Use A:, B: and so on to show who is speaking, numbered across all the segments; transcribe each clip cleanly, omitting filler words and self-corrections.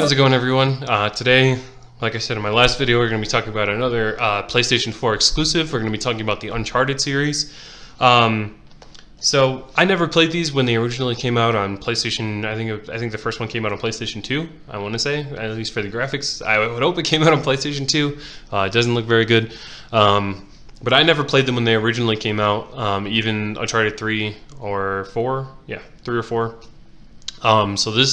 A: How's it going, everyone? Today, like I said in my last video, we're going to be talking about another PlayStation 4 exclusive. We're going to be talking about the Uncharted series. So I never played these when they originally came out on PlayStation. I think the first one came out on PlayStation 2. I want to say, at least for the graphics. I would hope it came out on PlayStation 2. It doesn't look very good, but I never played them when they originally came out. Even Uncharted 3 or 4, yeah, 3 or 4. So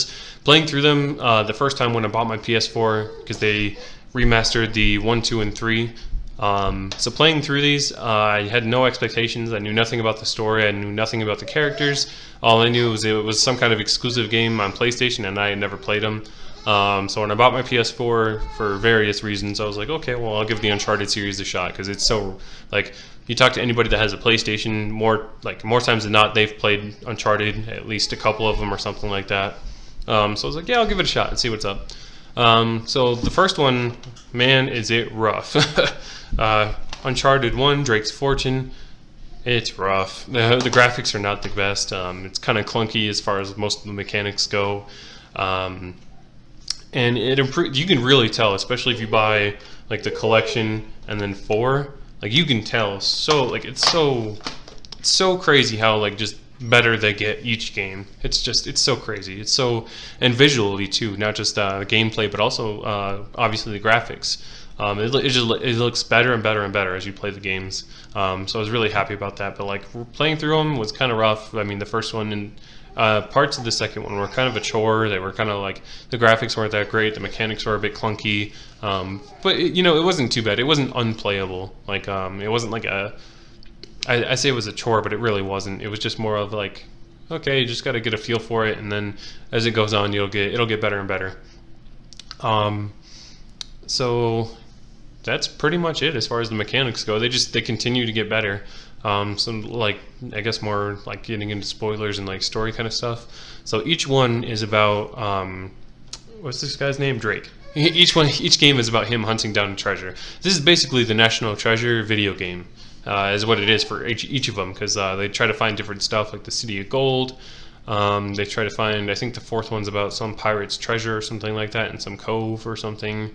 A: playing through them the first time when I bought my PS4, because they remastered the 1, 2, and 3. So playing through these, I had no expectations. I knew nothing about the story. I knew nothing about the characters. All I knew was it was some kind of exclusive game on PlayStation, and I had never played them. So when I bought my PS4 for various reasons, I was like, okay, well, I'll give the Uncharted series a shot, because it's so, like, you talk to anybody that has a PlayStation, more times than not, they've played Uncharted, at least a couple of them or something like that. So I was like, yeah, I'll give it a shot and see what's up. So the first one, man, is it rough. Uncharted 1, Drake's Fortune, it's rough. The graphics are not the best. It's kind of clunky as far as most of the mechanics go. And you can really tell, especially if you buy like the collection and then 4, like you can tell. So like it's so crazy how like just better they get each game. It's so crazy. It's so, and visually too, not just gameplay, but also obviously the graphics. It looks better and better and better as you play the games. So I was really happy about that. But like playing through them was kind of rough. I mean, the first one and parts of the second one were kind of a chore. They were kind of like, the graphics weren't that great. The mechanics were a bit clunky. But it wasn't too bad. It wasn't unplayable. Like it wasn't like I say it was a chore, but it really wasn't. It was just more of like, okay, you just got to get a feel for it, and then as it goes on, it'll get better and better. So that's pretty much it as far as the mechanics go. They continue to get better. Some like, I guess more like getting into spoilers and like story kind of stuff. So each one is about what's this guy's name? Drake. Each game is about him hunting down a treasure. This is basically the National Treasure video game. Is what it is for each of them, because they try to find different stuff like the City of Gold. They try to find, I think the fourth one's about some pirate's treasure or something like that in some cove or something,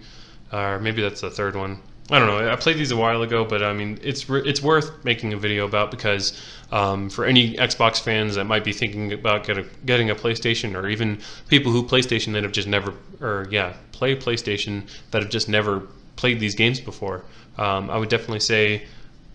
A: or maybe that's the third one. I don't know. I played these a while ago, but I mean it's worth making a video about, because for any Xbox fans that might be thinking about getting a PlayStation, or even people who play PlayStation that have just never played these games before, I would definitely say,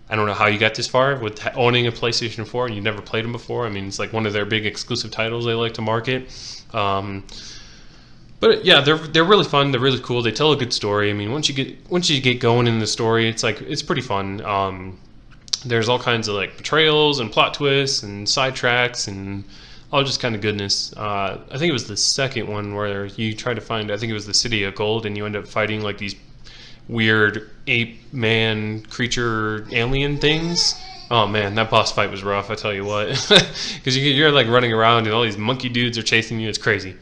A: I don't know how you got this far with owning a PlayStation 4 and you've never played them before. I mean, it's like one of their big exclusive titles they like to market. But yeah, they're really fun. They're really cool. They tell a good story. I mean, once you get going in the story, it's pretty fun. There's all kinds of like betrayals and plot twists and sidetracks and all just kind of goodness. I think it was the second one where you try to find, I think it was the City of Gold, and you end up fighting like these weird ape man creature alien things. Oh man, that boss fight was rough, I tell you what. Because you're like running around and all these monkey dudes are chasing you. It's crazy.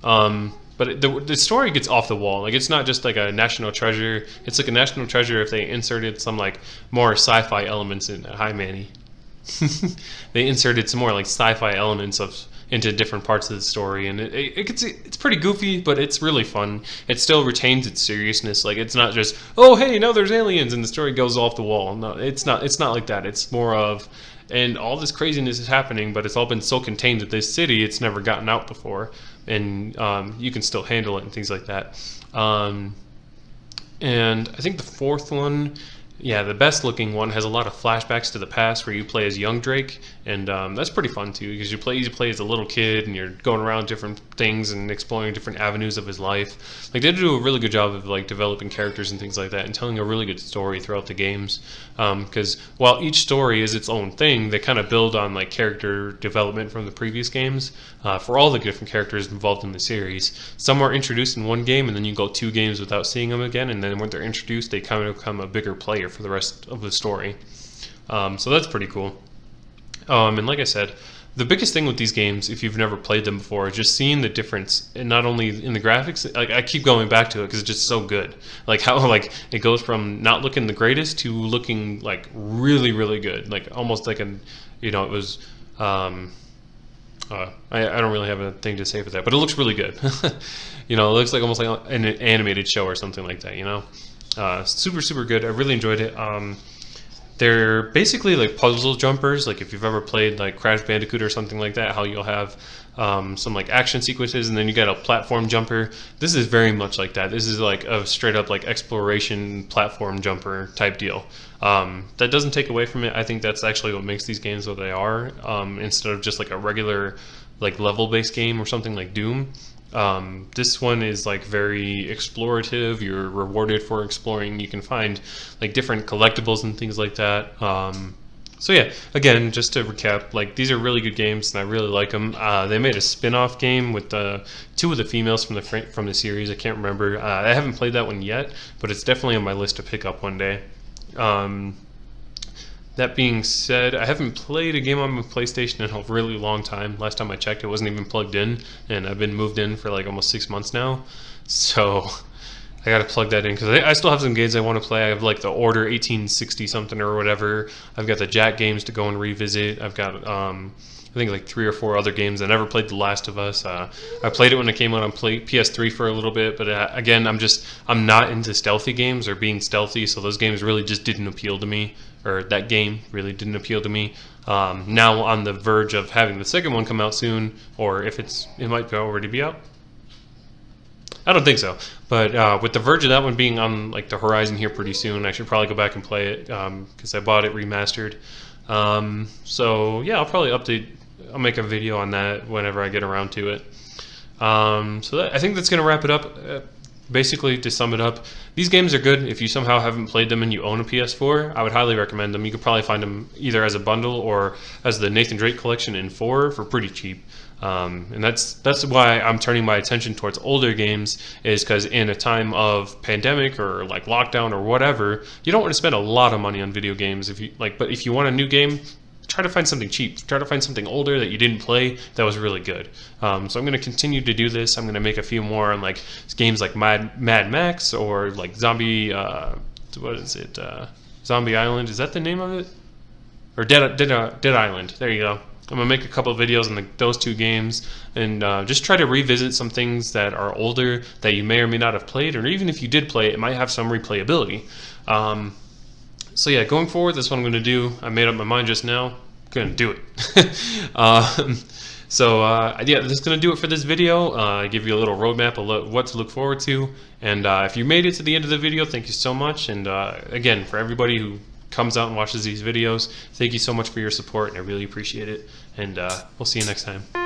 A: But the story gets off the wall. Like, it's not just like a National Treasure. It's like a National Treasure if they inserted some like more sci-fi elements in. Hi, Manny. They inserted some more like sci-fi elements into different parts of the story, and it's pretty goofy, but it's really fun. It still retains its seriousness. Like, it's not just, oh hey, now there's aliens and the story goes off the wall. No, it's not like that. It's more of, and all this craziness is happening, but it's all been so contained at this city, it's never gotten out before, and you can still handle it and things like that. And I think the fourth one, yeah, the best looking one, has a lot of flashbacks to the past where you play as young Drake, and that's pretty fun too, because you play as a little kid and you're going around different things and exploring different avenues of his life. Like, they do a really good job of like developing characters and things like that, and telling a really good story throughout the games. Because while each story is its own thing, they kind of build on like character development from the previous games for all the different characters involved in the series. Some are introduced in one game, and then you go 2 games without seeing them again, and then when they're introduced, they kind of become a bigger player for the rest of the story. So that's pretty cool. And like I said, the biggest thing with these games, if you've never played them before, is just seeing the difference, and not only in the graphics. Like, I keep going back to it because it's just so good. Like how like it goes from not looking the greatest to looking like really, really good. Like almost like it was I don't really have a thing to say for that, but it looks really good. You know, it looks like almost like an animated show or something like that. You know, super good. I really enjoyed it. They're basically like puzzle jumpers. Like if you've ever played like Crash Bandicoot or something like that, how you'll have some like action sequences and then you got a platform jumper. This is very much like that. This is like a straight up like exploration platform jumper type deal. That doesn't take away from it. I think that's actually what makes these games what they are, instead of just like a regular like level based game or something like Doom. This one is like very explorative. You're rewarded for exploring. You can find like different collectibles and things like that. So yeah, again, just to recap, like these are really good games and I really like them. They made a spin-off game with two of the females from the series. I can't remember. I haven't played that one yet, but it's definitely on my list to pick up one day. That being said, I haven't played a game on my PlayStation in a really long time. Last time I checked, it wasn't even plugged in, and I've been moved in for like almost 6 months now. So I gotta plug that in because I still have some games I want to play. I have like the Order 1860 something or whatever. I've got the Jack games to go and revisit. I've got I think like 3 or 4 other games. I never played The Last of Us. I played it when it came out on PS3 for a little bit, but again, I'm not into stealthy games or being stealthy, so those games really just didn't appeal to me, or that game really didn't appeal to me. Now on the verge of having the second one come out soon, or if it might already be out. I don't think so, but with the verge of that one being on like the horizon here pretty soon, I should probably go back and play it because I bought it remastered. So yeah, I'll make a video on that whenever I get around to it. I think that's going to wrap it up. Basically, to sum it up, these games are good. If you somehow haven't played them and you own a PS4, I would highly recommend them. You could probably find them either as a bundle or as the Nathan Drake collection in 4 for pretty cheap. And that's why I'm turning my attention towards older games, is because in a time of pandemic or like lockdown or whatever, you don't want to spend a lot of money on video games. But if you want a new game, try to find something cheap. Try to find something older that you didn't play that was really good. So I'm going to continue to do this. I'm going to make a few more on like games like Mad Max or like Zombie. What is it? Zombie Island. Is that the name of it? Or Dead Island. There you go. I'm going to make a couple of videos on those 2 games and just try to revisit some things that are older that you may or may not have played, or even if you did play it, it might have some replayability. So yeah, going forward, that's what I'm going to do. I made up my mind just now. I'm going to do it. Yeah, that's going to do it for this video. Give you a little roadmap of what to look forward to. And if you made it to the end of the video, thank you so much. And again, for everybody who comes out and watches these videos, thank you so much for your support, and I really appreciate it. And we'll see you next time.